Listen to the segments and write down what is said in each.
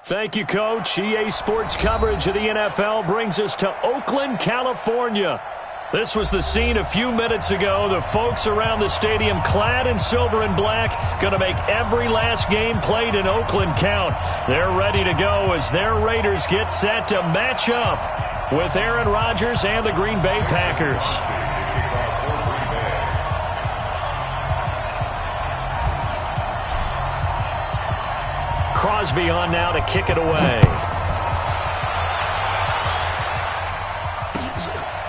Thank you, Coach. EA Sports coverage of the NFL brings us to Oakland, California. This was the scene a few minutes ago. The folks around the stadium clad in silver and black going to make every last game played in Oakland count. They're ready to go as their Raiders get set to match up with Aaron Rodgers and the Green Bay Packers. Crosby on now to kick it away.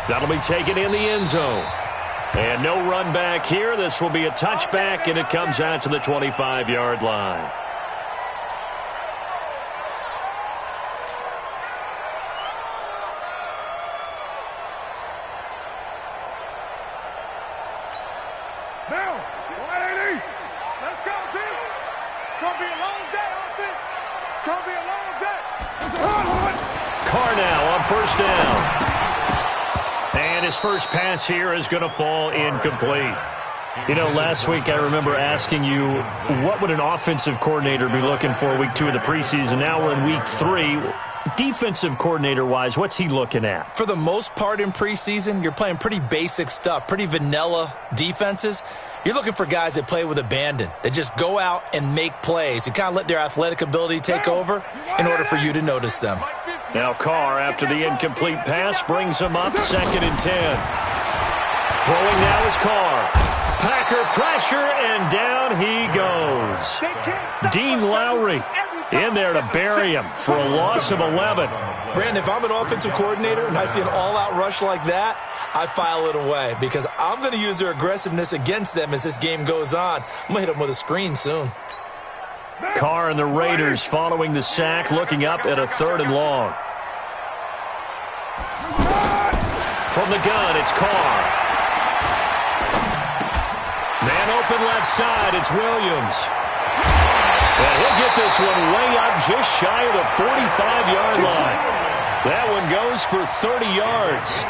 That'll be taken in the end zone. And no run back here. This will be a touchback, and it comes out to the 25-yard line. Now, 180. Let's go, team. It's going to be a long day, offense. It's going to be a long day. Carr now on first down. And his first pass here is going to fall incomplete. You know, last week I remember asking you, what would an offensive coordinator be looking for week 2 of the preseason? Now we're in week 3. Defensive coordinator-wise, what's he looking at? For the most part in preseason, you're playing pretty basic stuff, pretty vanilla defenses. You're looking for guys that play with abandon, that just go out and make plays. You kind of let their athletic ability take over in order for you to notice them. Now Carr, after the incomplete pass, brings him up 2nd and 10. Throwing now is Carr. Packer pressure, and down he goes. Dean Lowry in there to bury him for a loss of 11. Brandon, if I'm an offensive coordinator and I see an all-out rush like that, I file it away because I'm going to use their aggressiveness against them as this game goes on. I'm going to hit them with a screen soon. Carr and the Raiders following the sack, looking up at a 3rd and long. From the gun, it's Carr. Man open left side, it's Williams. And he'll get this one way up just shy of the 45-yard line. That one goes for 30 yards.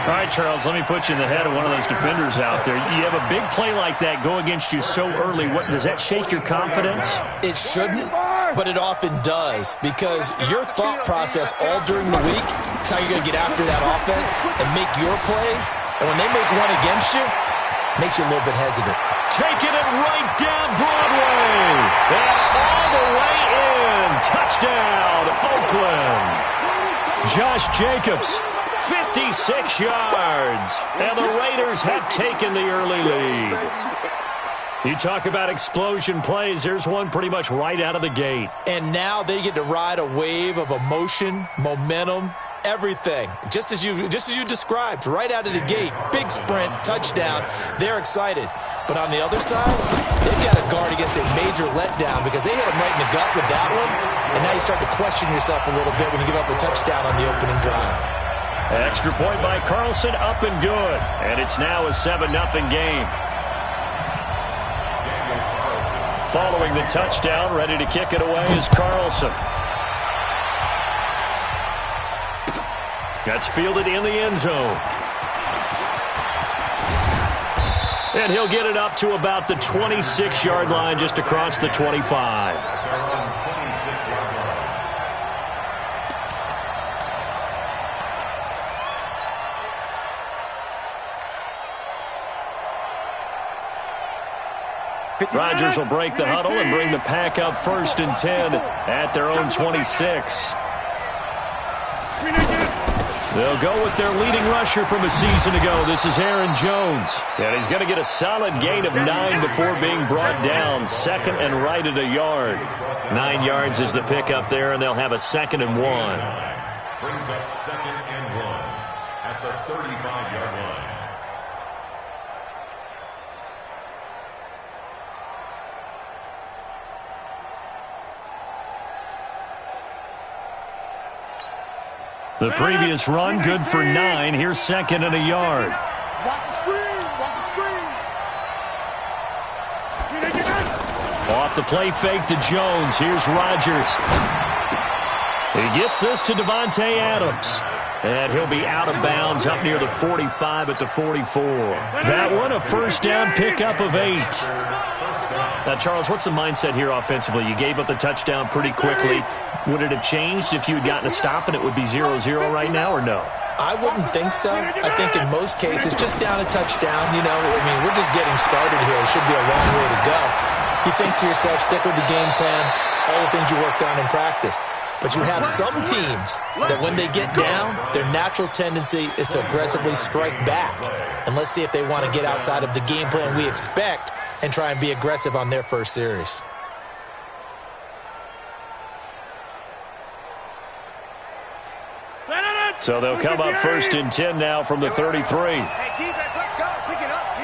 All right, Charles, let me put you in the head of one of those defenders out there. You have a big play like that go against you so early. What, does that shake your confidence? It shouldn't, but it often does because your thought process all during the week is how you're going to get after that offense and make your plays. And when they make one against you, it makes you a little bit hesitant. Taking it right down Broadway. And all the way in. Touchdown, Oakland. Josh Jacobs. 56 yards, and the Raiders have taken the early lead. You talk about explosion plays, there's one pretty much right out of the gate. And now they get to ride a wave of emotion, momentum, everything. Just as you described, right out of the gate, big sprint, touchdown, they're excited. But on the other side, they've got to guard against a major letdown because they hit them right in the gut with that one, and now you start to question yourself a little bit when you give up a touchdown on the opening drive. Extra point by Carlson, up and good. And it's now a 7-0 game. Following the touchdown, ready to kick it away is Carlson. That's fielded in the end zone. And he'll get it up to about the 26-yard line, just across the 25. Rodgers will break the huddle and bring the pack up 1st and 10 at their own 26. They'll go with their leading rusher from a season ago. This is Aaron Jones. And he's going to get a solid gain of 9 before being brought down. 2nd and right at a yard. 9 yards is the pickup there, and they'll have a 2nd and 1. Brings up 2nd and 1 at the 35-yard line. The previous run, good for 9. Here's 2nd and a yard. Watch the screen. Watch the screen. Off the play fake to Jones. Here's Rodgers. He gets this to Devontae Adams. And he'll be out of bounds up near the 45 at the 44. That one, a 1st down pickup of 8. Now, Charles, what's the mindset here offensively? You gave up the touchdown pretty quickly. Would it have changed if you had gotten a stop and it would be 0-0 right now, or no? I wouldn't think so. I think in most cases, just down a touchdown, you know, I mean, we're just getting started here. It should be a long way to go. You think to yourself, stick with the game plan, all the things you worked on in practice. But you have some teams that when they get down, their natural tendency is to aggressively strike back. And let's see if they want to get outside of the game plan we expect and try and be aggressive on their first series. So they'll come up 1st and 10 now from the 33. Hey, defense, let's go. Pick it up, D.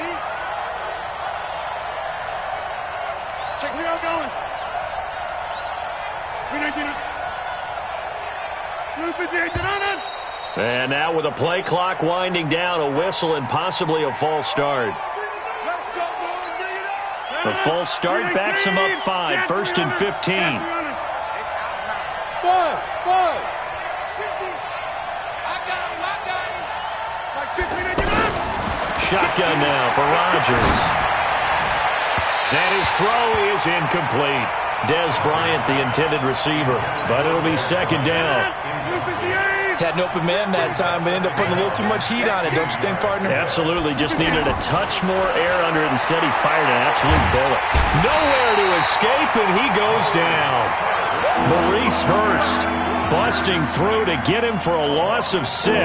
Check me out going. And now with a play clock winding down, a whistle and possibly a false start. Let's go, boys. Bring it up. The false start backs him up 5, 1st and 15. It's our time. 5. 50. I got him. Like 50. Shotgun now for Rodgers. And his throw is incomplete. Des Bryant, the intended receiver, but it'll be 2nd down. Had an open man that time, but ended up putting a little too much heat on it, don't you think, partner? Absolutely. Just needed a touch more air under it. Instead, he fired an absolute bullet. Nowhere to escape, and he goes down. Maurice Hurst busting through to get him for a loss of 6.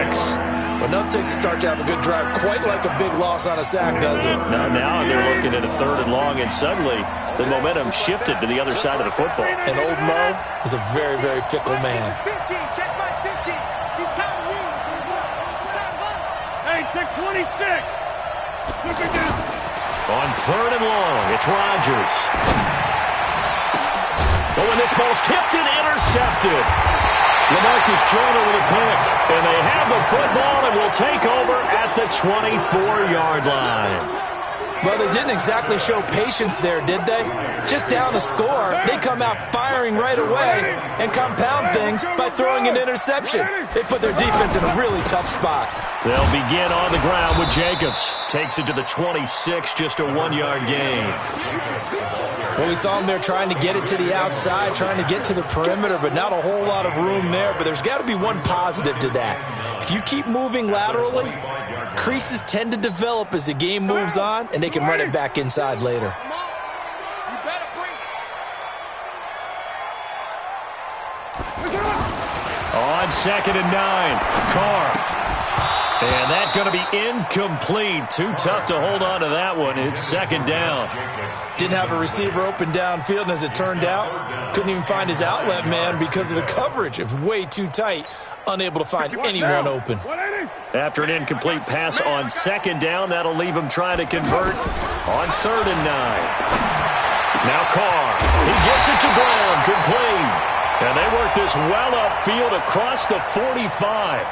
Well, nothing takes a start to have a good drive quite like a big loss on a sack, does it? Now they're looking at a 3rd and long, and suddenly the momentum shifted to the other side of the football. And old Mo is a very, very fickle man. 50. Check my 50. He's time to win. He's time to run. Hey, check 26. Look at this. On 3rd and long, it's Rodgers. Oh, and this ball's tipped and intercepted. LaMarcus Joyner with a pick. And they have the football and will take over at the 24-yard line. Well, they didn't exactly show patience there, did they? Just down the score, they come out firing right away and compound things by throwing an interception. They put their defense in a really tough spot. They'll begin on the ground with Jacobs. Takes it to the 26, just a 1-yard gain. Well, we saw him there trying to get it to the outside, trying to get to the perimeter, but not a whole lot of room there. But there's got to be one positive to that. If you keep moving laterally, creases tend to develop as the game moves on, and they can run it back inside later. On 2nd and 9, Carr. And that's going to be incomplete. Too tough to hold on to that one. It's 2nd down. Didn't have a receiver open downfield, and as it turned out, couldn't even find his outlet man because of the coverage. It was way too tight. Unable to find anyone open. After an incomplete pass on 2nd down, that'll leave him trying to convert on 3rd and 9. Now Carr. He gets it to Brown. Complete. And they work this well upfield across the 45.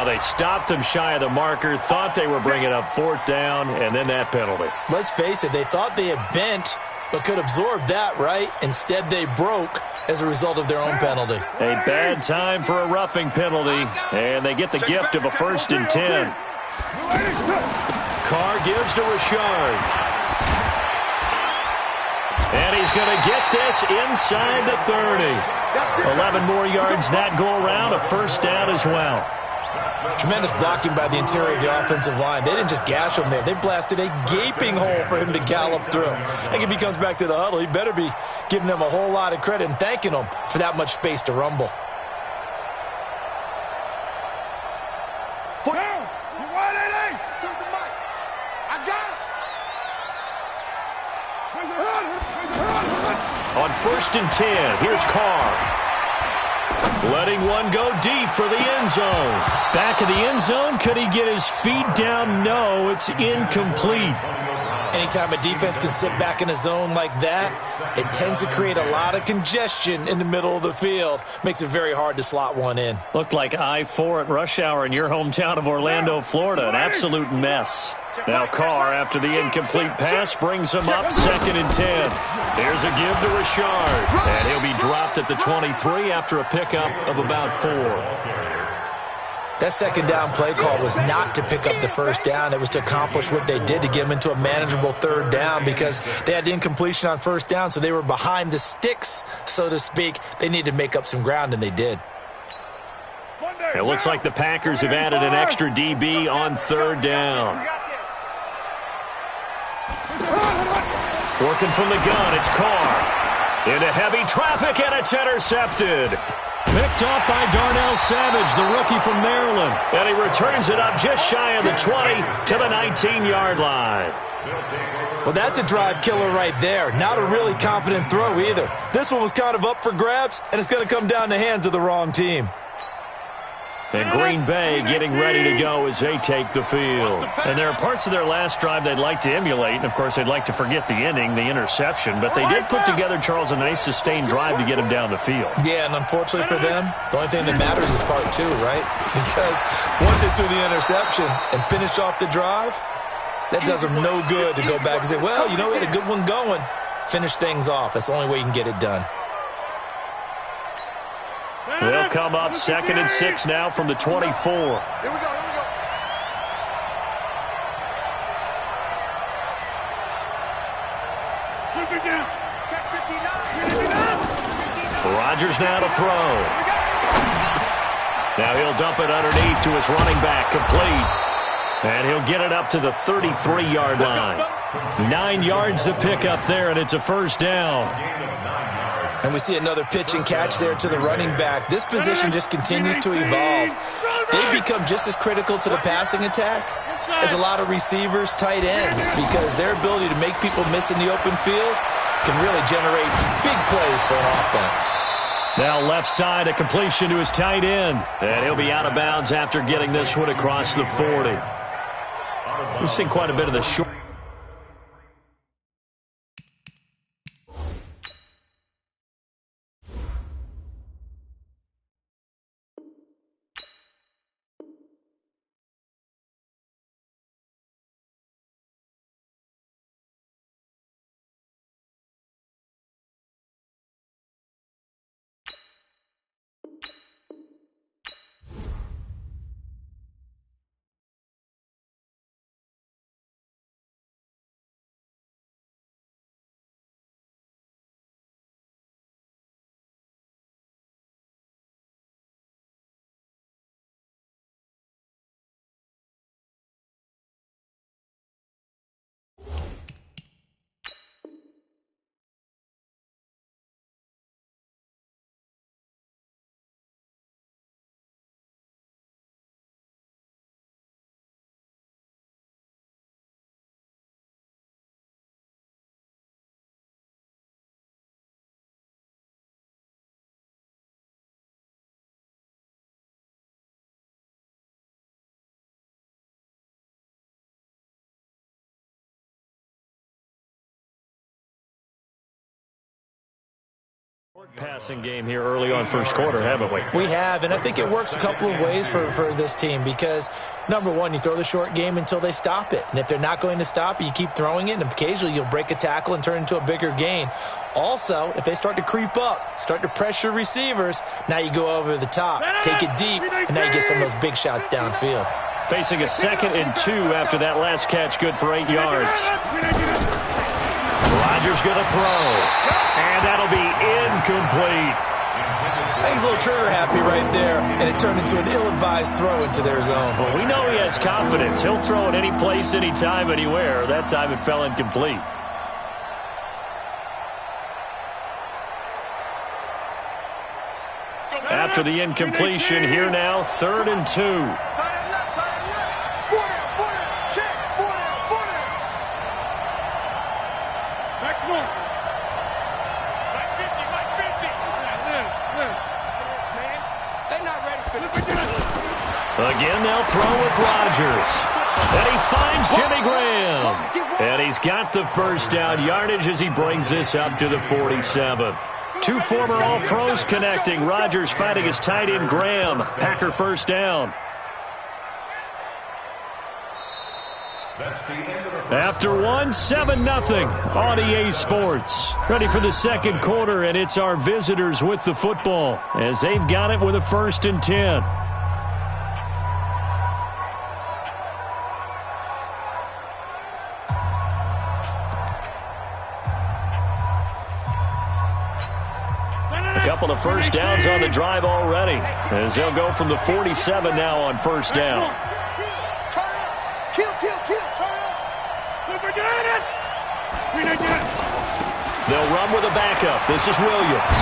They stopped him shy of the marker, thought they were bringing up 4th down, and then that penalty. Let's face it, they thought they had bent, but could absorb that, right? Instead, they broke as a result of their own penalty. A bad time for a roughing penalty, and they get the gift of a 1st and 10. Carr gives to Richard. And he's going to get this inside the 30. 11 more yards that go around, a 1st down as well. Tremendous blocking by the interior of the offensive line. They didn't just gash him there. They blasted a gaping hole for him to gallop through. I think if he comes back to the huddle, he better be giving them a whole lot of credit and thanking them for that much space to rumble. On 1st and 10, here's Carr. Letting one go deep for the end zone. Back of the end zone, could he get his feet down? No, it's incomplete. Anytime a defense can sit back in a zone like that, it tends to create a lot of congestion in the middle of the field. Makes it very hard to slot one in. Looked like I-4 at rush hour in your hometown of Orlando, Florida. An absolute mess. Now Carr, after the incomplete pass, brings him up 2nd and 10. There's a give to Richard. And he'll be dropped at the 23 after a pickup of about 4. That second down play call was not to pick up the first down. It was to accomplish what they did, to get them into a manageable third down, because they had incompletion on first down, so they were behind the sticks, so to speak. They needed to make up some ground, and they did. It looks like the Packers have added an extra DB on third down. Working from the gun, it's Carr. Into heavy traffic, and it's intercepted. Picked off by Darnell Savage, the rookie from Maryland. And he returns it up just shy of the 20 to the 19-yard line. Well, that's a drive killer right there. Not a really confident throw either. This one was kind of up for grabs, and it's going to come down in the hands of the wrong team. And Green Bay getting ready to go as they take the field. And there are parts of their last drive they'd like to emulate. And, of course, they'd like to forget the ending, the interception. But they did put together, Charles, a nice sustained drive to get him down the field. Yeah, and unfortunately for them, the only thing that matters is part two, right? Because once they threw the interception and finished off the drive, that does them no good to go back and say, well, you know, we had a good one going. Finish things off. That's the only way you can get it done. They'll come up 2nd and 6 now from the 24. Here we go, here we go. Check 59. Rodgers now to throw. Now he'll dump it underneath to his running back, complete. And he'll get it up to the 33-yard line. 9 yards to pick up there, and it's a first down. And we see another pitch and catch there to the running back. This position just continues to evolve. They become just as critical to the passing attack as a lot of receivers, tight ends, because their ability to make people miss in the open field can really generate big plays for an offense. Now left side, a completion to his tight end. And he'll be out of bounds after getting this one across the 40. We've seen quite a bit of the short. Passing game here early on first quarter, haven't we? We have, and I think it works a couple of ways for this team because, number one, you throw the short game until they stop it. And if they're not going to stop it, you keep throwing it, and occasionally you'll break a tackle and turn it into a bigger gain. Also, if they start to creep up, start to pressure receivers, now you go over the top, take it deep, and now you get some of those big shots downfield. Facing a 2nd and 2 after that last catch, good for 8 yards. Rodgers going to throw. And that'll be incomplete. He's a little trigger happy right there, and it turned into an ill-advised throw into their zone. Well, we know he has confidence. He'll throw it any place, anytime, anywhere. That time it fell incomplete. After the incompletion, here now, 3rd and 2. Again, they'll throw with Rodgers. And he finds Jimmy Graham. And he's got the first down yardage as he brings this up to the 47. Two former All-Pros connecting. Rodgers fighting his tight end Graham. Packer first down. After one, 7-0 on EA Sports. Ready for the second quarter, and it's our visitors with the football as they've got it with a 1st and 10. couple of first downs on the drive already, as they'll go from the 47 now on first down. They'll run with a backup. This is Williams.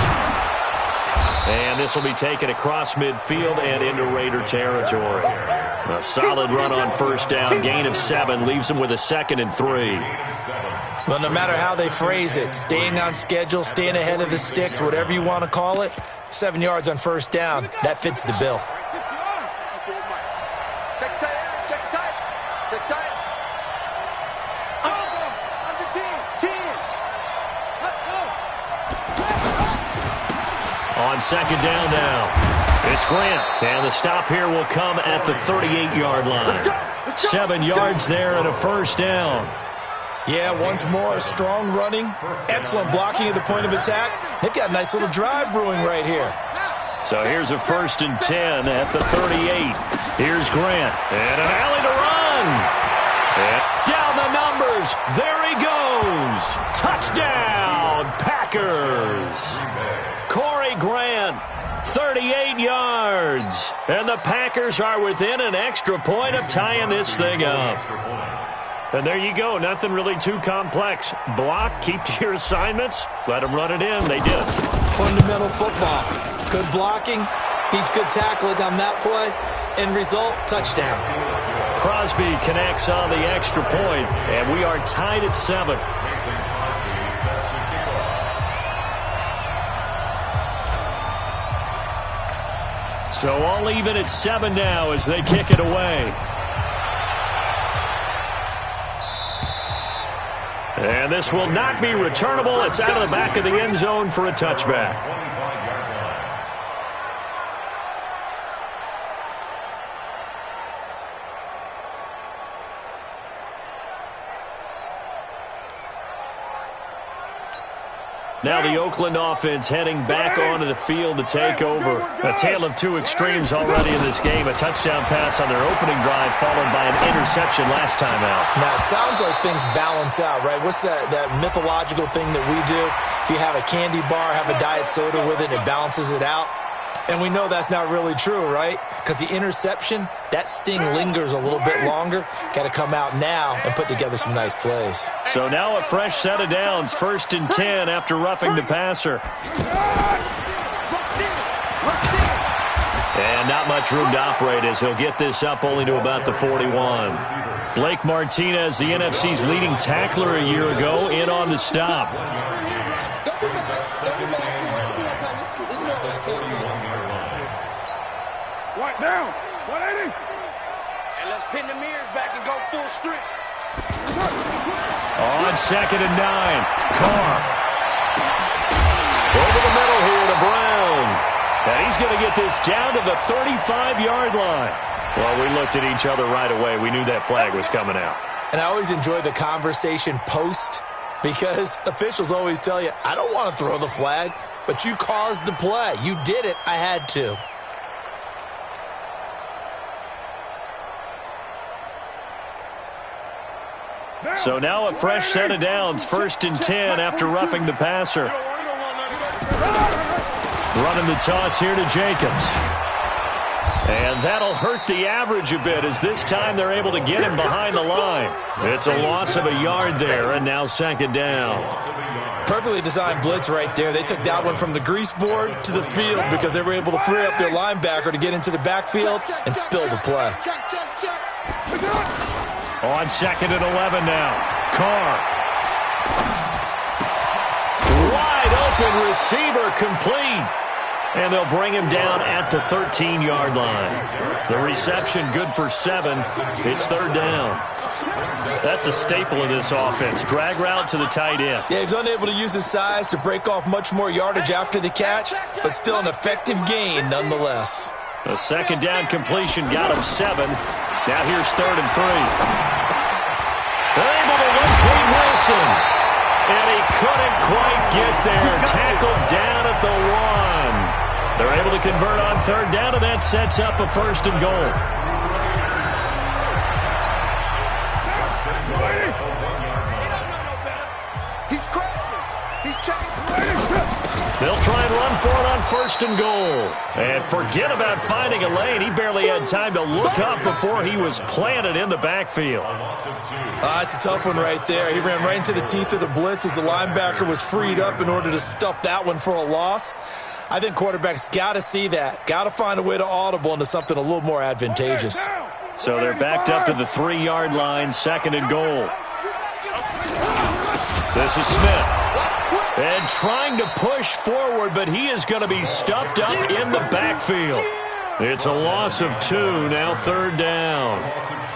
And this will be taken across midfield and into Raider territory. A solid run on first down. Gain of 7 leaves them with a 2nd and 3. Well, no matter how they phrase it, staying on schedule, staying ahead of the sticks, whatever you want to call it, 7 yards on first down, that fits the bill. On second down now, it's Grant. And the stop here will come at the 38-yard line. 7 yards there and a first down. Yeah, once more, strong running, excellent blocking at the point of attack. They've got a nice little drive brewing right here. So here's a 1st and 10 at the 38. Here's Grant. And an alley to run. And down the numbers. There he goes. Touchdown, Packers. Corey Grant, 38 yards. And the Packers are within an extra point of tying this thing up. And there you go. Nothing really too complex. Block, keep to your assignments, let them run it in. They did. Fundamental football. Good blocking, beats good tackling on that play. End result, touchdown. Crosby connects on the extra point, and we are tied at 7. So all even at 7 now as they kick it away. And this will not be returnable. It's out of the back of the end zone for a touchback. Now the Oakland offense heading back onto the field to take over. A tale of two extremes already in this game. A touchdown pass on their opening drive followed by an interception last time out. Now, it sounds like things balance out, right? What's that mythological thing that we do? If you have a candy bar, have a diet soda with it, it balances it out. And we know that's not really true, right? Because the interception, that sting lingers a little bit longer. Got to come out now and put together some nice plays. So now a fresh set of downs, 1st and 10 after roughing the passer. And not much room to operate as he'll get this up only to about the 41. Blake Martinez, the NFC's leading tackler a year ago, in on the stop. Right down. 180. And let's pin the mirrors back and go full strip. On 2nd and 9. Carr. Over the middle here to Brown. And he's going to get this down to the 35-yard line. Well, we looked at each other right away. We knew that flag was coming out. And I always enjoy the conversation post because officials always tell you, I don't want to throw the flag, but you caused the play. You did it. I had to. So now a fresh set of downs, 1st and 10 after roughing the passer. Running the toss here to Jacobs. And that'll hurt the average a bit as this time they're able to get him behind the line. It's a loss of a yard there, and now 2nd down. Perfectly designed blitz right there. They took that one from the grease board to the field because they were able to free up their linebacker to get into the backfield and spill the play. On 2nd and 11 now. Carr. Wide open receiver complete. And they'll bring him down at the 13-yard line. The reception good for 7. It's 3rd down. That's a staple of this offense. Drag route to the tight end. Yeah, he's unable to use his size to break off much more yardage after the catch, but still an effective gain nonetheless. A 2nd down completion got him 7. Now here's 3rd and 3. They're able to locate Wilson. And he couldn't quite get there. Tackled down at the 1. They're able to convert on 3rd down, and that sets up a 1st and goal. He's crashing. He's checking. They'll try and run for it on 1st and goal. And forget about finding a lane. He barely had time to look up before he was planted in the backfield. It's a tough one right there. He ran right into the teeth of the blitz as the linebacker was freed up in order to stuff that one for a loss. I think quarterbacks got to see that. Got to find a way to audible into something a little more advantageous. So they're backed up to the 3-yard line, 2nd and goal. This is Smith. And trying to push forward, but he is going to be stuffed up in the backfield. It's a loss of 2, now 3rd down.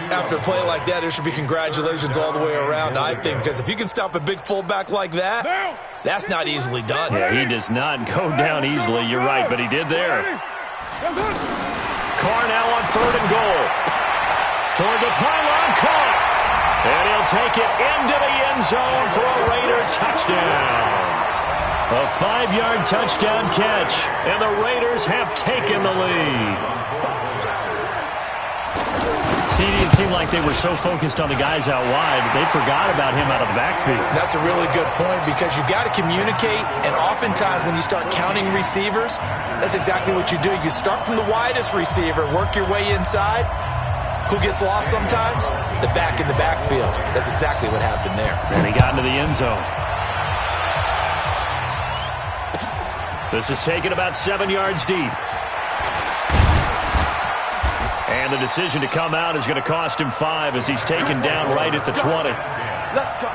After a play like that, there should be congratulations all the way around, I think, because if you can stop a big fullback like that, that's not easily done. Yeah, he does not go down easily, you're right, but he did there. Carr now on 3rd and goal. Toward the pylon, caught. And he'll take it into the end zone for a Raider touchdown. A 5-yard touchdown catch, and the Raiders have taken the lead. See, it seemed like they were so focused on the guys out wide, they forgot about him out of the backfield. That's a really good point because you've got to communicate, and oftentimes when you start counting receivers, that's exactly what you do. You start from the widest receiver, work your way inside. Who gets lost sometimes? The back in the backfield. That's exactly what happened there. And he got into the end zone. This is taken about 7 yards deep. And the decision to come out is going to cost him 5 as he's taken down right at the 20. Let's go.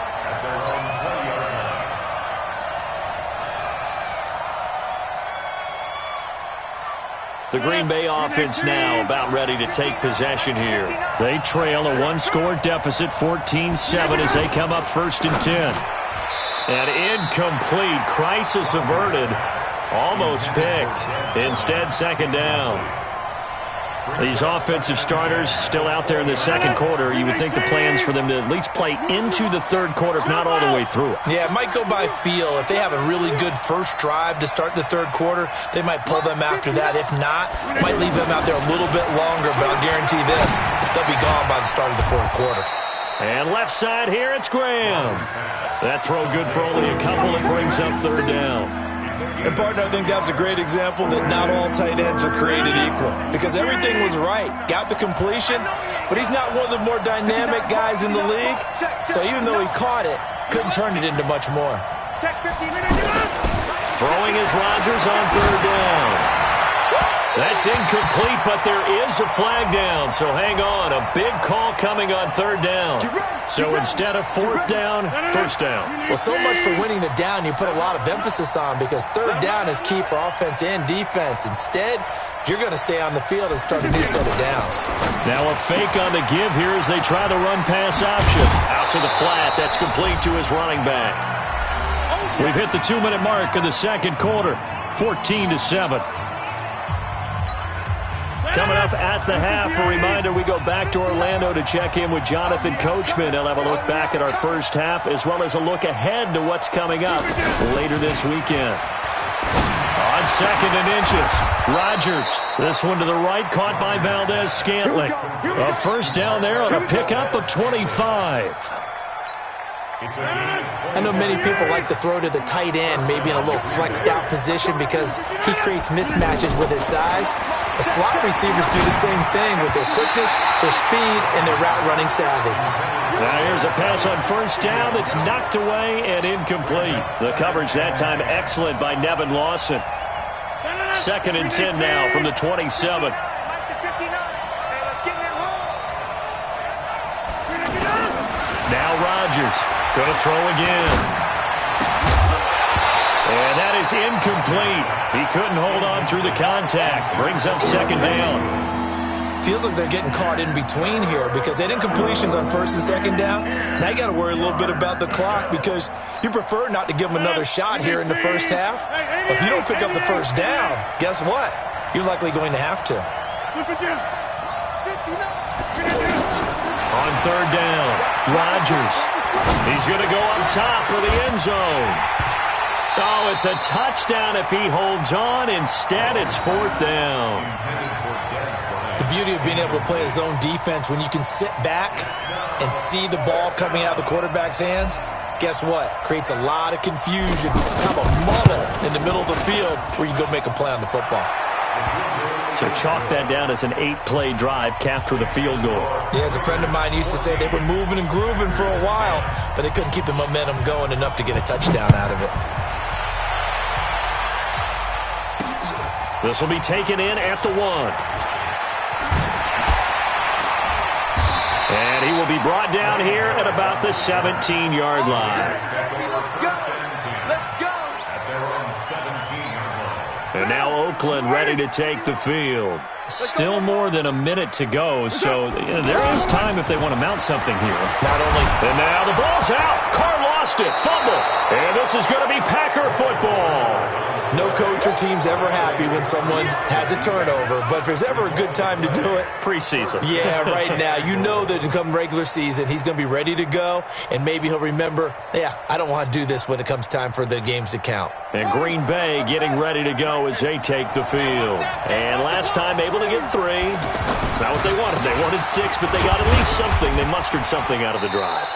The Green Bay offense now about ready to take possession here. They trail a 1-score deficit, 14-7, as they come up 1st and 10. And incomplete. Crisis averted. Almost picked. Instead, 2nd down. These offensive starters still out there in the 2nd quarter. You would think the plans for them to at least play into the 3rd quarter, if not all the way through it. Yeah, it might go by feel. If they have a really good first drive to start the 3rd quarter, they might pull them after that. If not, might leave them out there a little bit longer, but I'll guarantee this, they'll be gone by the start of the 4th quarter. And left side here, it's Graham. That throw good for only a couple. It brings up 3rd down. And, partner, I think that was a great example that not all tight ends are created equal because everything was right. Got the completion, but he's not one of the more dynamic guys in the league. So even though he caught it, couldn't turn it into much more. Throwing is Rodgers on 3rd down. That's incomplete, but there is a flag down. So hang on. A big call coming on 3rd down. So instead of 4th down, 1st down. Well, so much for winning the down you put a lot of emphasis on because 3rd down is key for offense and defense. Instead, you're going to stay on the field and start a new set of downs. Now a fake on the give here as they try the run-pass option. Out to the flat. That's complete to his running back. We've hit the 2-minute mark in the 2nd quarter. 14-7. Coming up at the half, a reminder, we go back to Orlando to check in with Jonathan Coachman. He'll have a look back at our first half as well as a look ahead to what's coming up later this weekend. On 2nd and inches, Rodgers. This one to the right, caught by Valdez-Scantling. A 1st down there on a pickup of 25. I know many people like to throw to the tight end, maybe in a little flexed out position because he creates mismatches with his size. The slot receivers do the same thing with their quickness, their speed, and their route running savvy. Now here's a pass on 1st down that's knocked away and incomplete. The coverage that time excellent by Nevin Lawson. 2nd and 10 now from the 27. Now Rodgers going to throw again. And that is incomplete. He couldn't hold on through the contact. Brings up 2nd down. Feels like they're getting caught in between here because they had incompletions on 1st and 2nd down. Now you got to worry a little bit about the clock because you prefer not to give them another shot here in the 1st half. But if you don't pick up the 1st down, guess what? You're likely going to have to. On 3rd down, Rodgers. He's going to go up top for the end zone. Oh, it's a touchdown if he holds on. Instead, it's 4th down. The beauty of being able to play a zone defense when you can sit back and see the ball coming out of the quarterback's hands, guess what? Creates a lot of confusion, kind of a muddle in the middle of the field where you go make a play on the football. So chalk that down as an 8-play drive capped with a field goal. Yeah, as a friend of mine used to say, they were moving and grooving for a while, but they couldn't keep the momentum going enough to get a touchdown out of it. This will be taken in at the 1. And he will be brought down here at about the 17-yard line. Let's go. And now Oakland ready to take the field. Still more than a minute to go, so there is time if they want to mount something here. Not only... And now the ball's out. Carr lost it. Fumble. And this is going to be Packer football. No coach or team's ever happy when someone has a turnover, but if there's ever a good time to do it... Preseason. Yeah, right now. You know that come regular season, he's going to be ready to go, and maybe he'll remember, yeah, I don't want to do this when it comes time for the games to count. And Green Bay getting ready to go as they take the field. And last time able to get 3. It's not what they wanted. They wanted 6, but they got at least something. They mustered something out of the drive.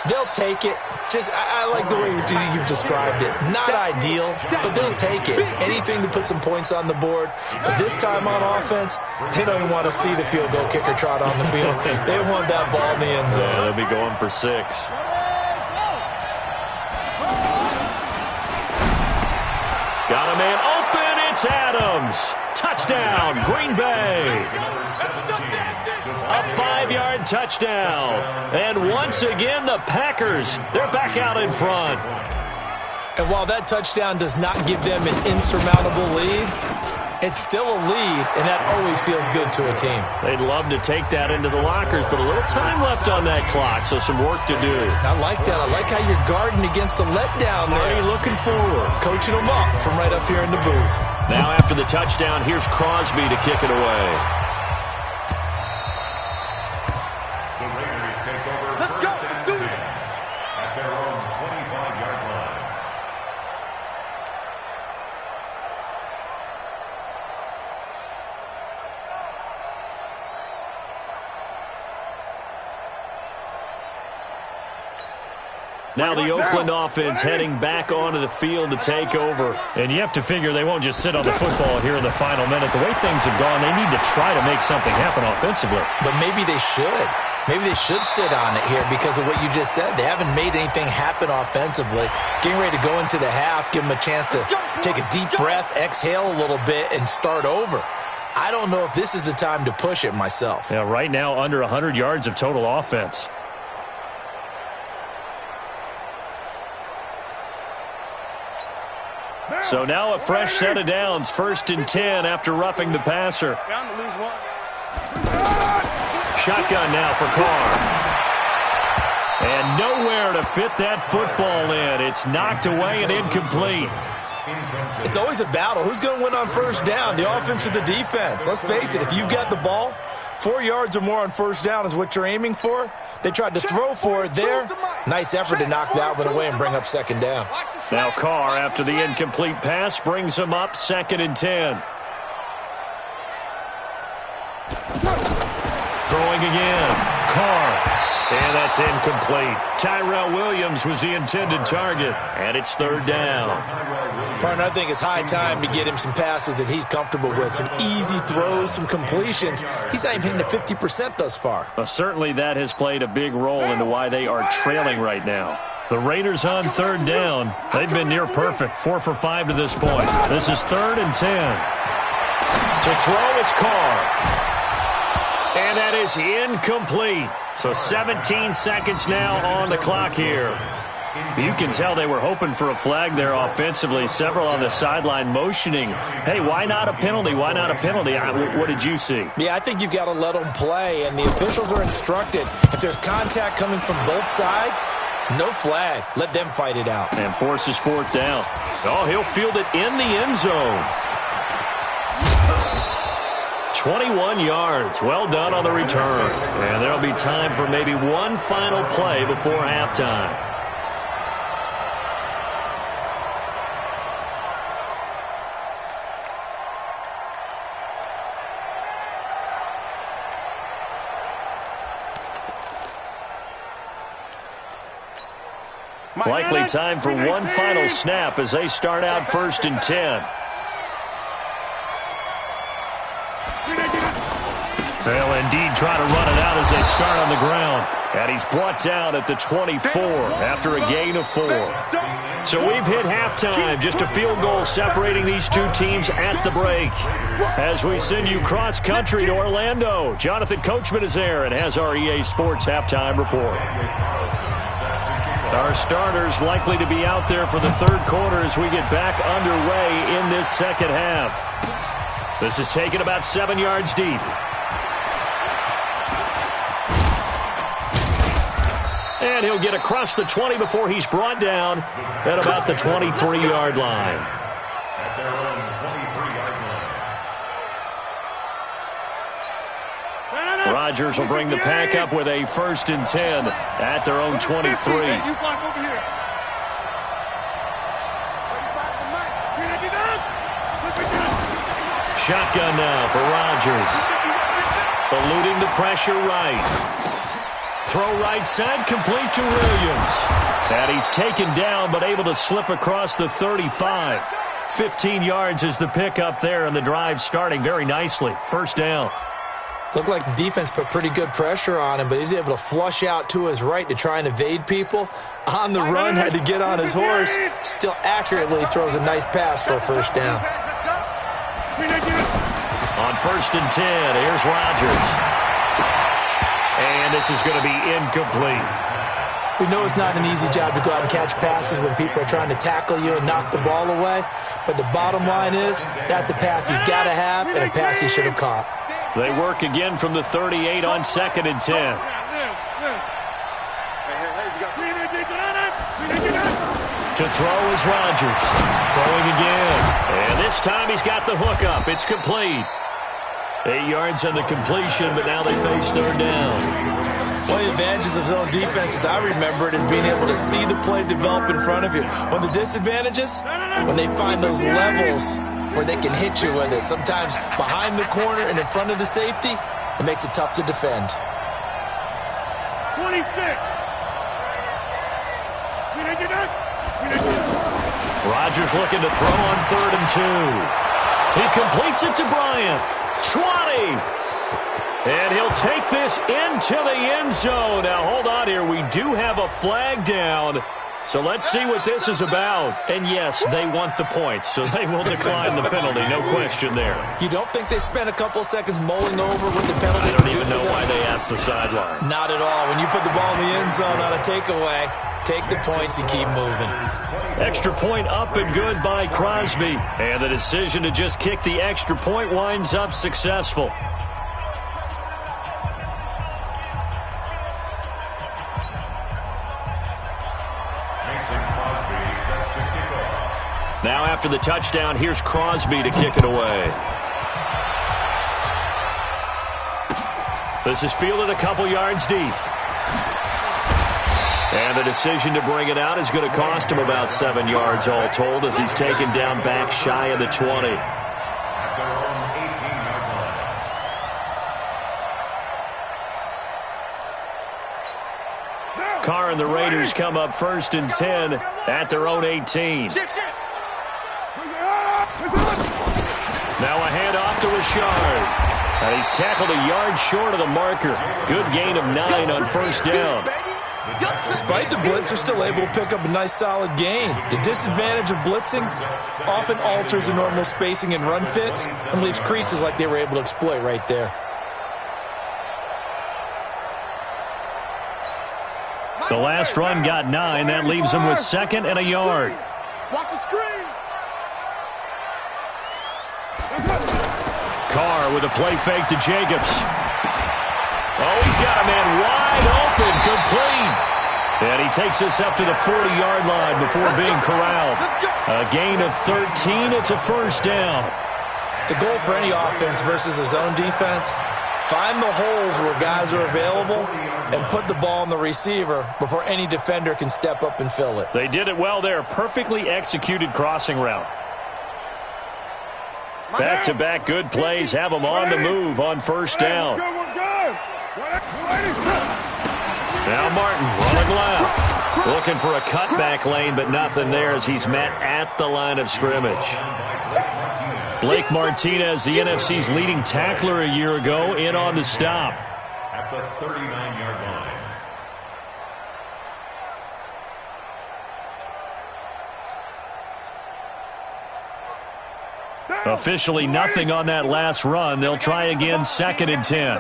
They'll take it. I like the way you've described it. Not ideal, but they'll take it. Anything to put some points on the board. But this time on offense, they don't even want to see the field goal kicker trot on the field. They want that ball in the end zone. Yeah, they'll be going for 6. Got a man open. It's Adams. Touchdown, Green Bay. A 5-yard touchdown. And once again, the Packers, they're back out in front. And while that touchdown does not give them an insurmountable lead, it's still a lead, and that always feels good to a team. They'd love to take that into the lockers, but a little time left on that clock, so some work to do. I like that. I like how you're guarding against a letdown there. Marty looking forward. Coaching them up from right up here in the booth. Now after the touchdown, here's Crosby to kick it away. Now the Oakland offense heading back onto the field to take over. And you have to figure they won't just sit on the football here in the final minute. The way things have gone, they need to try to make something happen offensively. But maybe they should. Maybe they should sit on it here because of what you just said. They haven't made anything happen offensively. Getting ready to go into the half, give them a chance to take a deep breath, exhale a little bit, and start over. I don't know if this is the time to push it myself. Yeah, right now under 100 yards of total offense. So now a fresh set of downs, 1st and 10 after roughing the passer. Bound to lose one. Shotgun now for Carr. And nowhere to fit that football in. It's knocked away and incomplete. It's always a battle. Who's going to win on 1st down, the offense or the defense? Let's face it, if you've got the ball, 4 yards or more on 1st down is what you're aiming for. They tried to throw for it there. Nice effort to knock that one away and bring up 2nd down. Now Carr, after the incomplete pass, brings him up 2nd and 10. Throwing again. Carr. And that's incomplete. Tyrell Williams was the intended target. And it's 3rd down. Martin, I think it's high time to get him some passes that he's comfortable with. Some easy throws, some completions. He's not even hitting the 50% thus far. Well, certainly that has played a big role into why they are trailing right now. The Raiders on 3rd down. They've been near perfect. 4 for 5 to this point. This is 3rd and 10. To throw, it's Carr. And that is incomplete. So 17 seconds now on the clock here. You can tell they were hoping for a flag there offensively. Several on the sideline motioning. Hey, why not a penalty? Why not a penalty? What did you see? Yeah, I think you've got to let them play, and the officials are instructed. If there's contact coming from both sides, no flag. Let them fight it out. And forces 4th down. Oh, he'll field it in the end zone. 21 yards. Well done on the return. And there'll be time for maybe one final play before halftime. Likely time for one final snap as they start out 1st and 10. They'll indeed try to run it out as they start on the ground. And he's brought down at the 24 after a gain of 4. So we've hit halftime. Just a field goal separating these two teams at the break. As we send you cross-country to Orlando, Jonathan Coachman is there and has our EA Sports halftime report. Our starters likely to be out there for the third quarter as we get back underway in this second half. This is taken about 7 yards deep. And he'll get across the 20 before he's brought down at about the 23-yard line. Rodgers will bring the pack up with a 1st and 10 at their own 23. Shotgun now for Rodgers. Eluding the pressure right. Throw right side, complete to Williams. And he's taken down, but able to slip across the 35. 15 yards is the pickup there, and the drive starting very nicely. 1st down. Looked like the defense put pretty good pressure on him, but he's able to flush out to his right to try and evade people. On the run, had to get on his horse. Still accurately throws a nice pass for a 1st down. On 1st and 10, here's Rodgers. And this is going to be incomplete. We know it's not an easy job to go out and catch passes when people are trying to tackle you and knock the ball away. But the bottom line is, that's a pass he's got to have and a pass he should have caught. They work again from the 38 on 2nd and 10. To throw is Rodgers. Throwing again. And this time he's got the hook up. It's complete. 8 yards on the completion, but now they face 3rd down. One of the advantages of zone defense, as I remember it, is being able to see the play develop in front of you. One of the disadvantages, when they find those levels where they can hit you with it, sometimes behind the corner and in front of the safety, it makes it tough to defend. 26. Rodgers looking to throw on 3rd and 2. He completes it to Bryant. 20. And he'll take this into the end zone. Now, hold on here. We do have a flag down. So let's see what this is about. And, yes, they want the points, so they will decline the penalty. No question there. You don't think they spent a couple seconds mulling over what the penalty I don't even know why they asked the sideline. Not at all. When you put the ball in the end zone on a takeaway, take the points and keep moving. Extra point up and good by Crosby. And the decision to just kick the extra point winds up successful. Now after the touchdown, here's Crosby to kick it away. This is fielded a couple yards deep. And the decision to bring it out is going to cost him about 7 yards all told as he's taken down back shy of the 20. Carr and the Raiders come up 1st and 10 at their own 18. Now a handoff to Richard. And he's tackled a yard short of the marker. Good gain of 9 on 1st down. Despite the blitz, they're still able to pick up a nice solid gain. The disadvantage of blitzing often alters the normal spacing and run fits and leaves creases like they were able to exploit right there. The last run got 9. That leaves him with 2nd and a yard. Watch the screen. Carr with a play fake to Jacobs. Oh, he's got a man wide open, complete. And he takes this up to the 40-yard line before being corralled. A gain of 13. It's a 1st down. The goal for any offense versus a zone defense, find the holes where guys are available and put the ball on the receiver before any defender can step up and fill it. They did it well there. Perfectly executed crossing route. Back-to-back good plays have them on the move on 1st down. Now Now Martin running left. Looking for a cutback lane, but nothing there as he's met at the line of scrimmage. Blake Martinez, the NFC's leading tackler a year ago, in on the stop. At the 39-yard line. Officially nothing on that last run. They'll try again, 2nd and 10.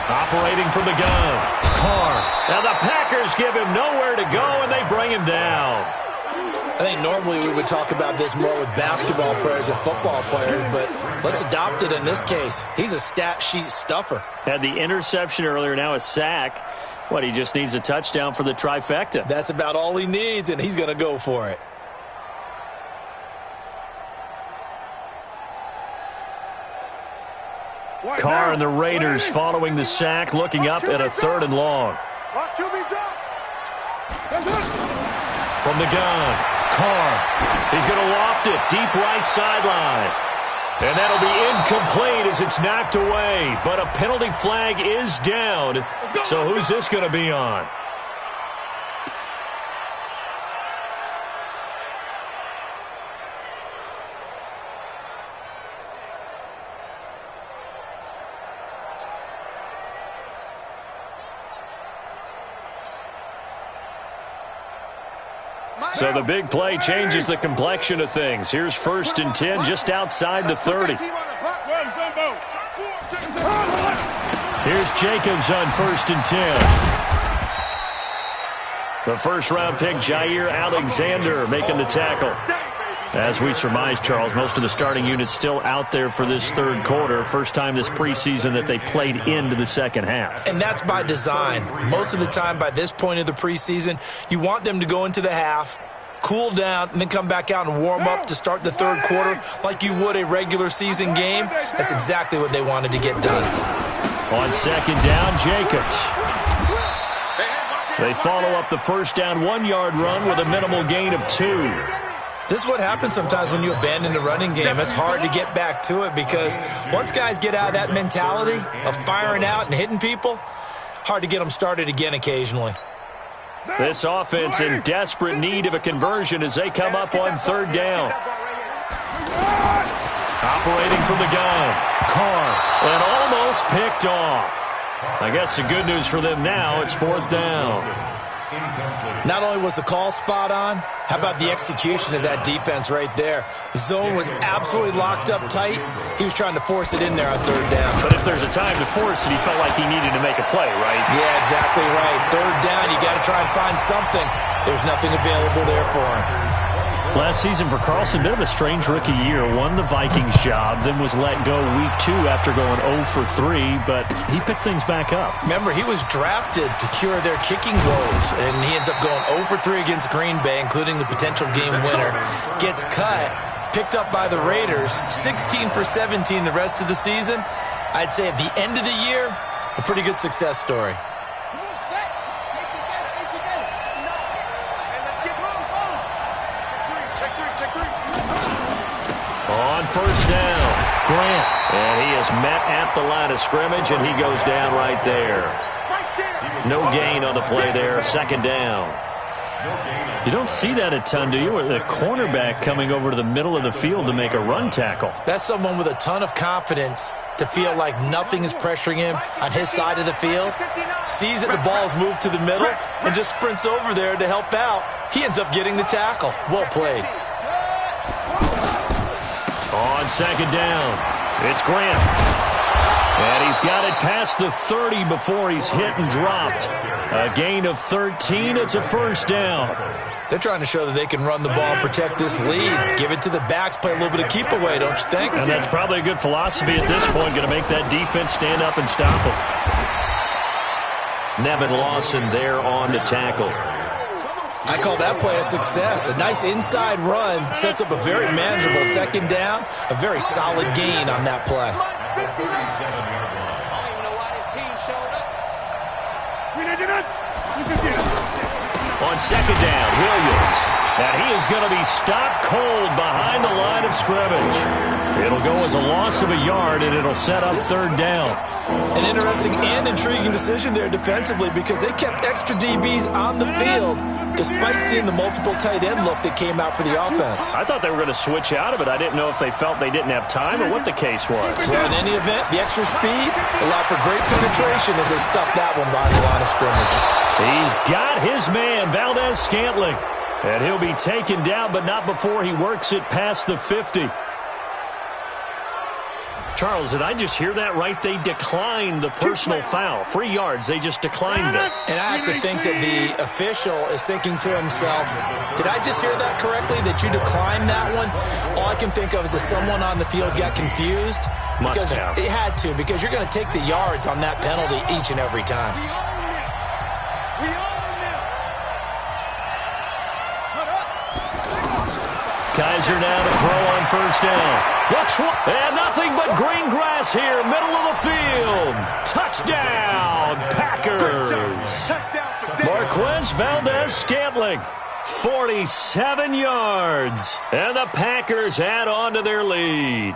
Operating from the gun. Carr. Now the Packers give him nowhere to go, and they bring him down. I think normally we would talk about this more with basketball players and football players, but let's adopt it in this case. He's a stat sheet stuffer. Had the interception earlier, now a sack. What, he just needs a touchdown for the trifecta. That's about all he needs, and he's going to go for it. Carr and the Raiders following the sack, looking up at a 3rd and long. From the gun, Carr. He's going to loft it deep right sideline. And that'll be incomplete as it's knocked away. But a penalty flag is down. So who's this going to be on? So the big play changes the complexion of things. Here's 1st and 10 just outside the 30. Here's Jacobs on 1st and 10. The first-round pick, Jair Alexander, making the tackle. As we surmise, Charles, most of the starting units still out there for this 3rd quarter. First time this preseason that they played into the 2nd half. And that's by design. Most of the time by this point of the preseason, you want them to go into the half, cool down, and then come back out and warm up to start the 3rd quarter like you would a regular season game. That's exactly what they wanted to get done. On 2nd down, Jacobs. They follow up the first down 1-yard run with a minimal gain of 2. This is what happens sometimes when you abandon the running game. It's hard to get back to it because once guys get out of that mentality of firing out and hitting people, hard to get them started again occasionally. This offense in desperate need of a conversion as they come up on 3rd down. Operating from the gun, Carr, and almost picked off. I guess the good news for them now, it's 4th down. Not only was the call spot on, how about the execution of that defense right there? The zone was absolutely locked up tight. He was trying to force it in there on 3rd down. But if there's a time to force it, he felt like he needed to make a play, right? Yeah, exactly right. 3rd down, you got to try and find something. There's nothing available there for him. Last season for Carlson, bit of a strange rookie year. Won the Vikings job, then was let go week 2 after going 0 for 3, but he picked things back up. Remember, he was drafted to cure their kicking woes, and he ends up going 0 for 3 against Green Bay, including the potential game winner. Gets cut, picked up by the Raiders, 16 for 17 the rest of the season. I'd say at the end of the year, a pretty good success story. On 1st down, Grant. And he is met at the line of scrimmage, and he goes down right there. No gain on the play there, 2nd down. You don't see that a ton, do you? With a cornerback coming over to the middle of the field to make a run tackle. That's someone with a ton of confidence to feel like nothing is pressuring him on his side of the field. Sees that the ball's moved to the middle and just sprints over there to help out. He ends up getting the tackle. Well played. On 2nd down, it's Grant. And he's got it past the 30 before he's hit and dropped. A gain of 13. It's a 1st down. They're trying to show that they can run the ball and protect this lead. Give it to the backs, play a little bit of keep away, don't you think? And that's probably a good philosophy at this point. Going to make that defense stand up and stop him. Nevin Lawson there on the tackle. I call that play a success. A nice inside run sets up a very manageable 2nd down. A very solid gain on that play. On 2nd down, Williams. And he is going to be stopped cold behind the line of scrimmage. It'll go as a loss of a yard, and it'll set up 3rd down. An interesting and intriguing decision there defensively because they kept extra DBs on the field despite seeing the multiple tight end look that came out for the offense. I thought they were going to switch out of it. I didn't know if they felt they didn't have time or what the case was. Well, in any event, the extra speed allowed for great penetration as they stuffed that one behind the line of scrimmage. He's got his man, Valdez-Scantling. And he'll be taken down, but not before he works it past the 50. Charles, did I just hear that right? They declined the personal foul. 3 yards, they just declined it. And I have to think that the official is thinking to himself, did I just hear that correctly, that you declined that one? All I can think of is that someone on the field got confused. Must have. It had to, because you're going to take the yards on that penalty each and every time. Kaiser now to throw on first down. And nothing but green grass here, middle of the field. Touchdown, Packers. Marquez Valdez-Scantling, 47 yards. And the Packers add on to their lead.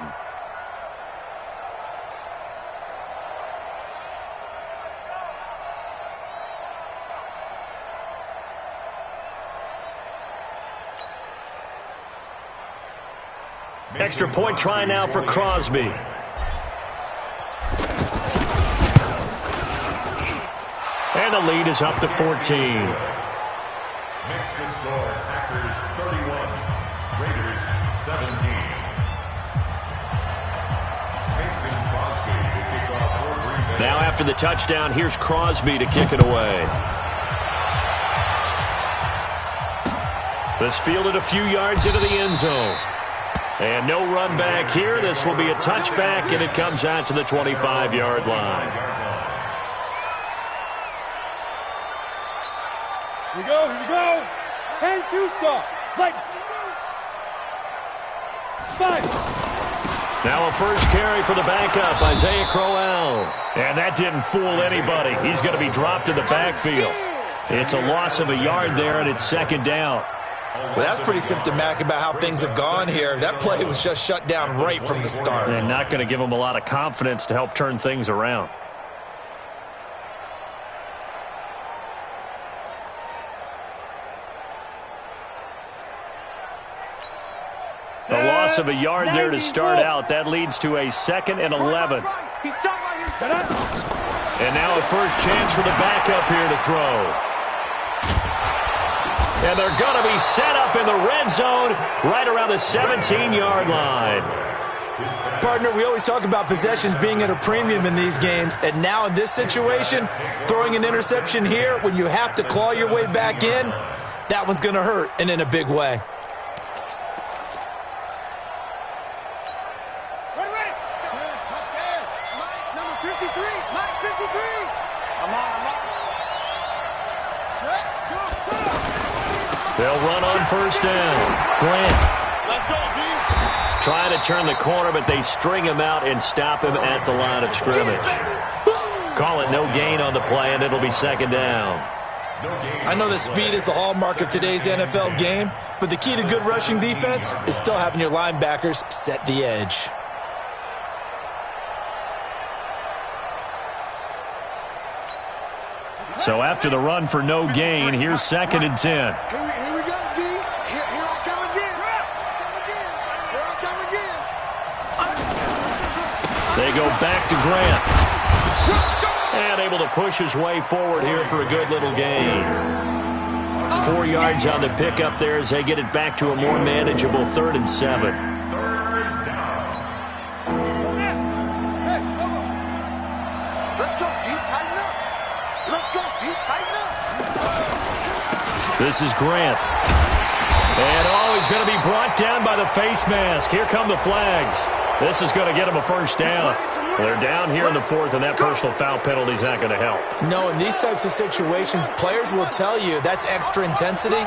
Extra point try now for Crosby. And the lead is up to 14. Makes the score Packers 31, Raiders 17. Mason Crosby to kick off for Green Bay. Now after the touchdown, here's Crosby to kick it away. This fielded a few yards into the end zone. And no run back here. This will be a touchback, and it comes out to the 25-yard line. Here we go, here we go. 10-2 stop. Like. 5. Now a first carry for the backup, Isaiah Crowell. And that didn't fool anybody. He's going to be dropped in the backfield. It's a loss of a yard there, and it's second down. Well, that's pretty symptomatic about how things have gone here. That play was just shut down right from the start. And not going to give them a lot of confidence to help turn things around. A loss of a yard there to start out. That leads to a 2nd and 11. And now a first chance for the backup here to throw. And they're going to be set up in the red zone right around the 17-yard line. Partner, we always talk about possessions being at a premium in these games. And now in this situation, throwing an interception here when you have to claw your way back in, that one's going to hurt, and in a big way. Number 53, Mike 53. I'm on. They'll run on first down. Grant. Let's go, D. Trying to turn the corner, but they string him out and stop him at the line of scrimmage. Call it no gain on the play, and it'll be second down. I know that speed is the hallmark of today's NFL game, but the key to good rushing defense is still having your linebackers set the edge. So after the run for no gain, here's 2nd and 10. Here we go, D. Here I come again. Here I come again. They go back to Grant. And able to push his way forward here for a good little gain. 4 yards on the pickup there as they get it back to a more manageable 3rd and 7. Let's go, D. Tighten up. Let's go, D. Tighten up. This is Grant. And he's going to be brought down by the face mask. Here come the flags. This is going to get him a first down. They're down here in the 4th, and that personal foul penalty is not going to help. No, in these types of situations, players will tell you that's extra intensity.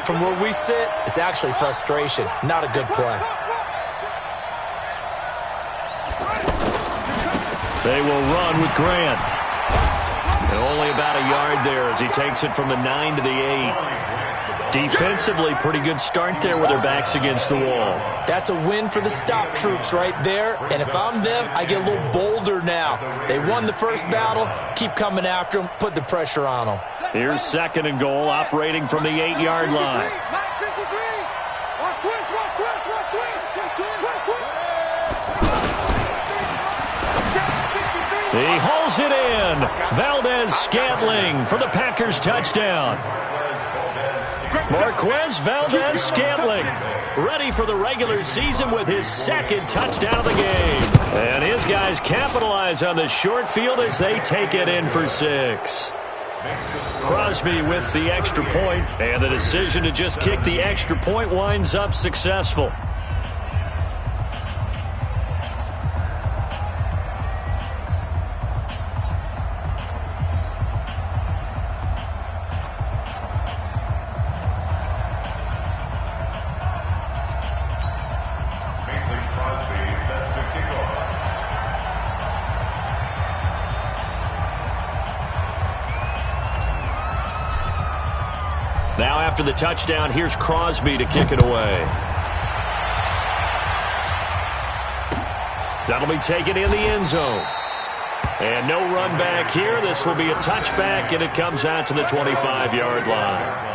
From where we sit, it's actually frustration, not a good play. They will run with Grant. And only about a yard there as he takes it from the 9 to the 8. Defensively, pretty good start there with their backs against the wall. That's a win for the stop troops right there. And if I'm them, I get a little bolder now. They won the first battle. Keep coming after them. Put the pressure on them. Here's 2nd and goal, operating from the 8-yard line. He hauls it in. Valdez-Scantling for the Packers touchdown. Marquez Valdez-Scantling ready for the regular season with his 2nd touchdown of the game. And his guys capitalize on the short field as they take it in for 6. Crosby with the extra point, and the decision to just kick the extra point winds up successful. Now after the touchdown, here's Crosby to kick it away. That'll be taken in the end zone. And no run back here. This will be a touchback, and it comes out to the 25-yard line.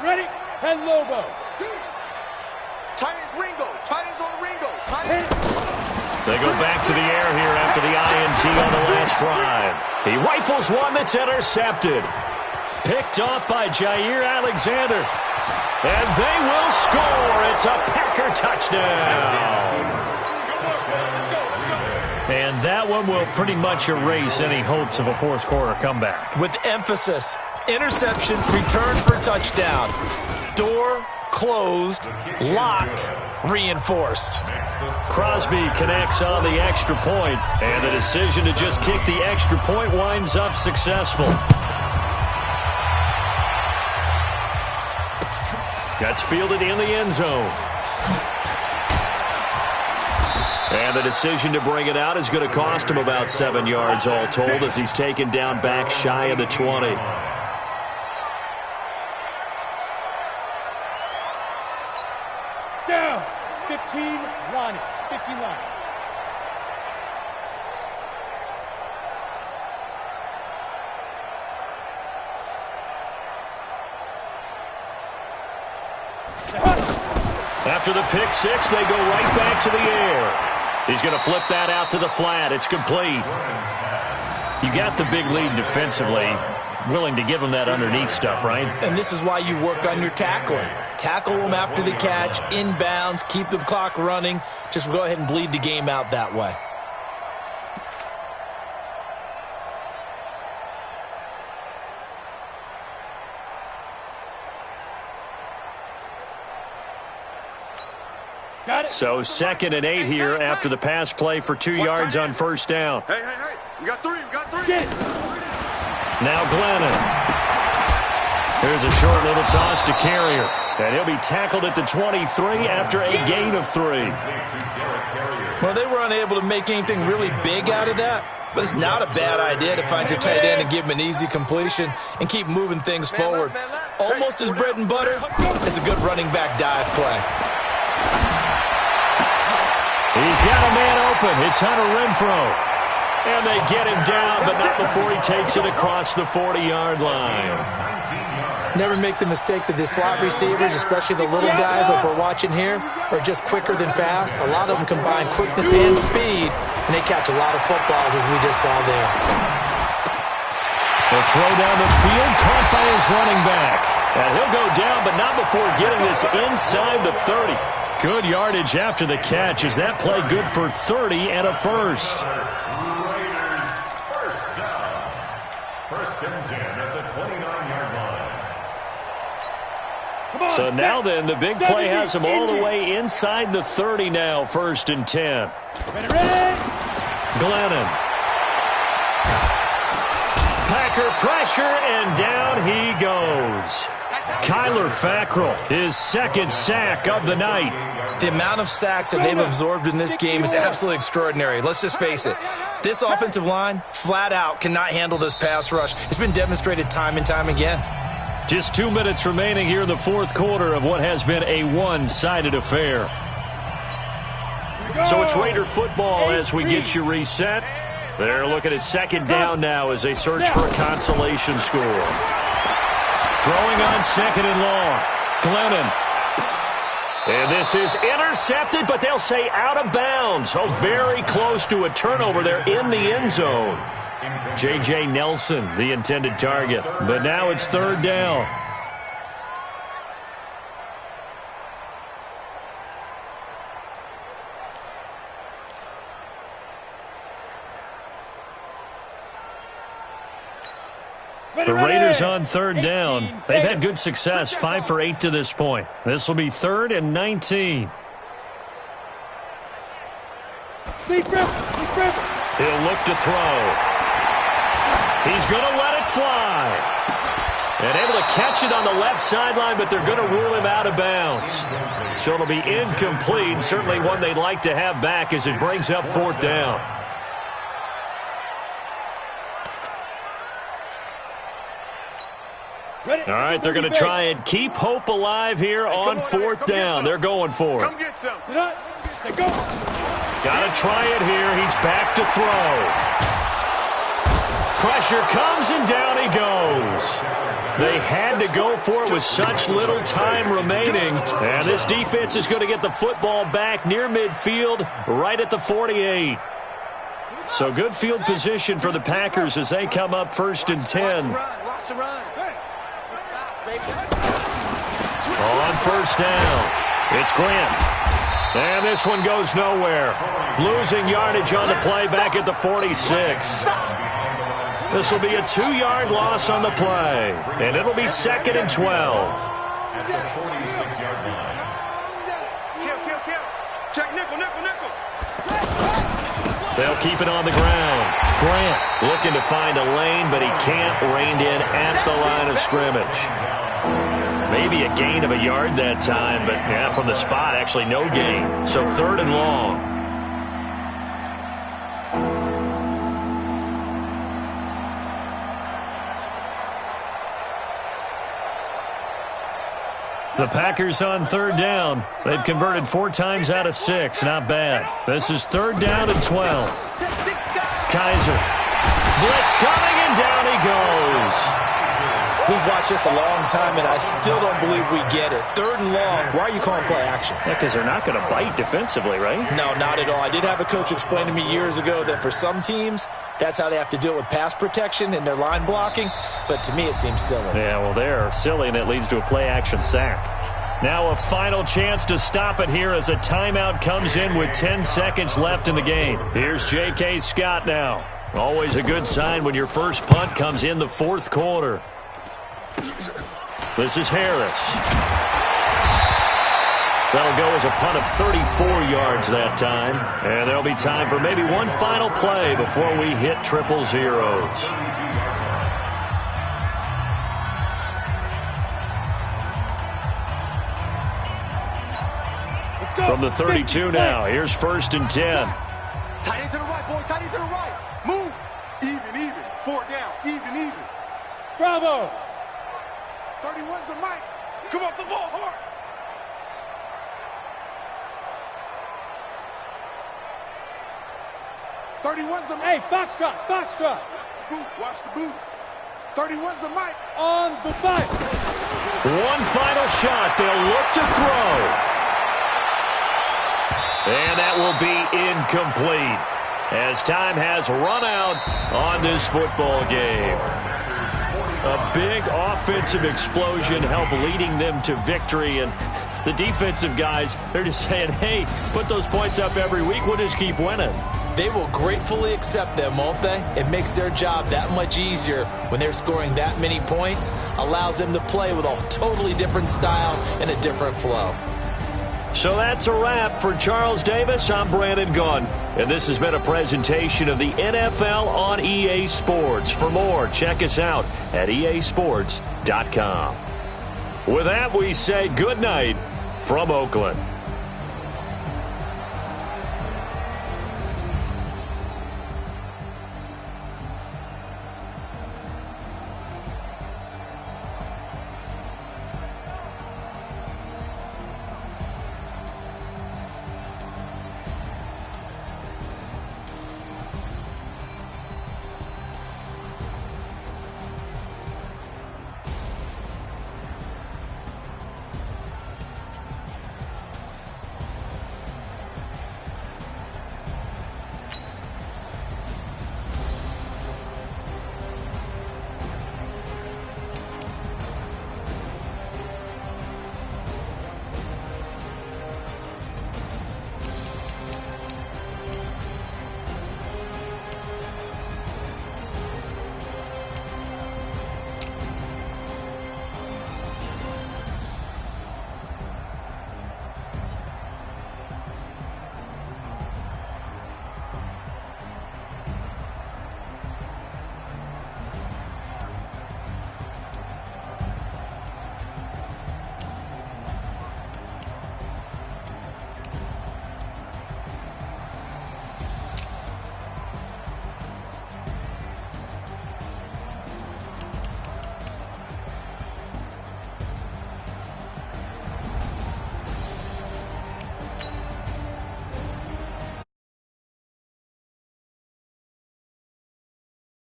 Ready? 10 Lobo. Titans Ringo. Titans on Ringo. Titans. They go back to the air here after the INT on the last drive. He rifles one that's intercepted. Picked off by Jair Alexander. And they will score. It's a Packer touchdown. And that one will pretty much erase any hopes of a fourth quarter comeback. With emphasis. Interception, return for touchdown. Door closed, locked, reinforced. Crosby connects on the extra point, and the decision to just kick the extra point winds up successful. That's fielded in the end zone. And the decision to bring it out is going to cost him about 7 yards all told as he's taken down back shy of the 20. Down. 15 Lonnie. 15 Lonnie. After the pick six, they go right back to the air. He's going to flip that out to the flat. It's complete. You got the big lead defensively. Willing to give him that underneath stuff, right? And this is why you work on your tackling. Tackle them after the catch, inbounds, keep the clock running. Just go ahead and bleed the game out that way. So 2nd and 8 here after the pass play for 2 yards on first down. Hey. We got three. Now Glennon. Here's a short little toss to Carrier. And he'll be tackled at the 23 after a gain of 3. Well, they were unable to make anything really big out of that. But it's not a bad idea to find your tight end and give him an easy completion and keep moving things forward. Almost as bread and butter as a good running back dive play. He's got a man open. It's Hunter Renfrow. And they get him down, but not before he takes it across the 40-yard line. Never make the mistake that the slot receivers, especially the little guys like we're watching here, are just quicker than fast. A lot of them combine quickness and speed, and they catch a lot of footballs, as we just saw there. The throw down the field, caught by his running back. And he'll go down, but not before getting this inside the 30. Good yardage after the catch. Is that play good for 30 and a first? Raiders first down. 1st and 10 at the 29-yard line. So now then, the big play has him all the way inside the 30 now, 1st and 10. Ready. Glennon. Packer pressure, and down he goes. Kyler Fackrell, his second sack of the night. The amount of sacks that they've absorbed in this game is absolutely extraordinary. Let's just face it. This offensive line, flat out, cannot handle this pass rush. It's been demonstrated time and time again. Just 2 minutes remaining here in the fourth quarter of what has been a one-sided affair. So it's Raider football as we get you reset. They're looking at second down now as they search for a consolation score. Throwing on second and long. Glennon. And this is intercepted, but they'll say out of bounds. Oh, very close to a turnover there in the end zone. J.J. Nelson, the intended target. But now it's third down. The Raiders on third down. They've had good success, 5 for 8 to this point. This will be 3rd and 19. He'll look to throw. He's going to let it fly. And able to catch it on the left sideline, but they're going to rule him out of bounds. So it'll be incomplete. Certainly one they'd like to have back as it brings up 4th down. All right, they're going to try and keep hope alive here on 4th down. They're going for it. Come get some. Got to try it here. He's back to throw. Pressure comes, and down he goes. They had to go for it with such little time remaining. And this defense is going to get the football back near midfield, right at the 48. So good field position for the Packers as they come up 1st and 10. Watch the run. On 1st down, it's Grant. And this one goes nowhere. Losing yardage on the play back at the 46. This will be a 2-yard loss on the play. And it'll be 2nd and 12. At the 46-yard line. Kill. Check nickel. They'll keep it on the ground. Grant looking to find a lane, but he can't rein in at the line of scrimmage. Maybe a gain of a yard that time, but yeah, from the spot, actually no gain. So 3rd and long. The Packers on 3rd down. They've converted 4 times out of 6. Not bad. This is 3rd down and 12. Kaiser. Blitz coming, and down he goes. We've watched this a long time, and I still don't believe we get it. 3rd and long. Why are you calling play action? Yeah, because they're not going to bite defensively, right? No, not at all. I did have a coach explain to me years ago that for some teams, that's how they have to deal with pass protection and their line blocking. But to me, it seems silly. Yeah, well, they're silly, and it leads to a play-action sack. Now a final chance to stop it here as a timeout comes in with 10 seconds left in the game. Here's J.K. Scott now. Always a good sign when your first punt comes in the 4th quarter. This is Harris. That'll go as a punt of 34 yards that time. And there'll be time for maybe one final play before we hit 000. From the 32 now, here's 1st and 10. Tight end to the right, boy. Tight end to the right. Move. Even. 4 down. Even. Bravo. 31's the mic. Come off the ball hard. '31's the mic. Hey, foxtrot. Boot. Watch the boot. 31's the mic. On the fight. One final shot. They'll look to throw. And that will be incomplete as time has run out on this football game. A big offensive explosion helped leading them to victory. And the defensive guys, they're just saying, hey, put those points up every week. We'll just keep winning. They will gratefully accept them, won't they? It makes their job that much easier when they're scoring that many points. Allows them to play with a totally different style and a different flow. So that's a wrap for Charles Davis. I'm Brandon Gunn, and this has been a presentation of the NFL on EA Sports. For more, check us out at easports.com. With that, we say good night from Oakland.